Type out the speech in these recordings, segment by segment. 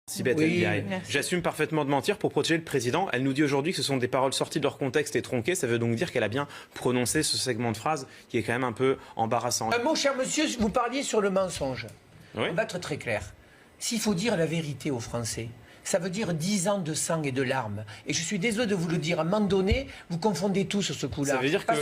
Sibeth El Biaï. J'assume parfaitement de mentir pour protéger le président. Elle nous dit aujourd'hui que ce sont des paroles sorties de leur contexte et tronquées. Ça veut donc dire qu'elle a bien prononcé ce segment de phrase qui est quand même un peu embarrassant. Mon cher monsieur, vous parliez sur le mensonge. Oui. On va être très clair. S'il faut dire la vérité aux Français, ça veut dire 10 ans de sang et de larmes. Et je suis désolé de vous le dire, à un moment donné, vous confondez tout sur ce coup-là. Ça veut dire que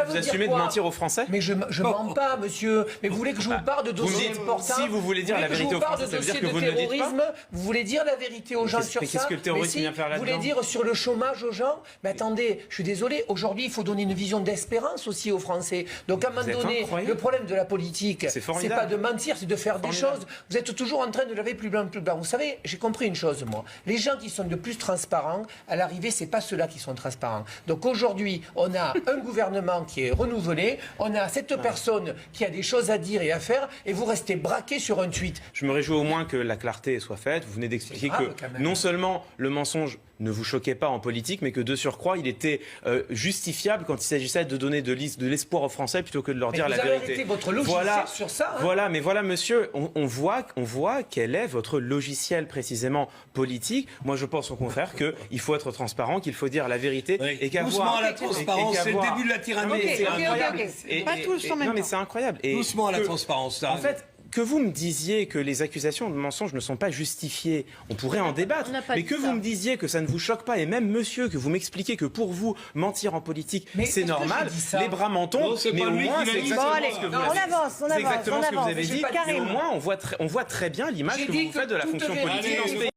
vous assumez de mentir aux Français? Mais je mens pas, monsieur. Mais vous voulez que je vous parle de dossiers importants? Si vous voulez dire la vérité aux Français, ça veut dire que vous ne le dites pas? Vous voulez dire la vérité aux gens sur ça? Mais qu'est-ce que le terrorisme vient faire là-dedans? Vous voulez dire sur le chômage aux gens? Mais attendez, je suis désolé, aujourd'hui, il faut donner une vision d'espérance aussi aux Français. Donc à un moment donné, le problème de la politique, c'est pas de mentir, c'est de faire des choses. Vous êtes toujours en train de laver plus blanc, plus blanc. Vous savez, j'ai compris une chose, moi. Les gens qui sont de plus transparents, à l'arrivée, c'est pas ceux-là qui sont transparents. Donc aujourd'hui, on a un gouvernement qui est renouvelé, on a cette personne qui a des choses à dire et à faire, et vous restez braqué sur un tweet. Je me réjouis au moins que la clarté soit faite. Vous venez d'expliquer que non seulement le mensonge ne vous choquait pas en politique, mais que de surcroît, il était justifiable quand il s'agissait de donner de l'espoir aux Français plutôt que de leur dire la vérité. Vous avez arrêté votre logiciel sur ça. Voilà, mais voilà, monsieur, on voit quel est votre logiciel précisément politique. Moi, je pense au contraire qu'il faut être transparent, qu'il faut dire la vérité. Oui. Et qu'avoir... Doucement à la transparence, c'est le début de la tyrannie. C'est incroyable. Pas tous en même temps. Non, mais c'est incroyable. Doucement à la transparence. En fait, que vous me disiez que les accusations de mensonges ne sont pas justifiées, on pourrait en débattre. Mais que vous me disiez que ça ne vous choque pas, et même monsieur, que vous m'expliquiez que pour vous, mentir en politique, c'est normal, les bras m'en tombent, mais au moins c'est exactement ce que vous avez dit. C'est exactement ce que vous avez dit, et au moins on voit très bien l'image que vous faites de la fonction politique dans ce pays.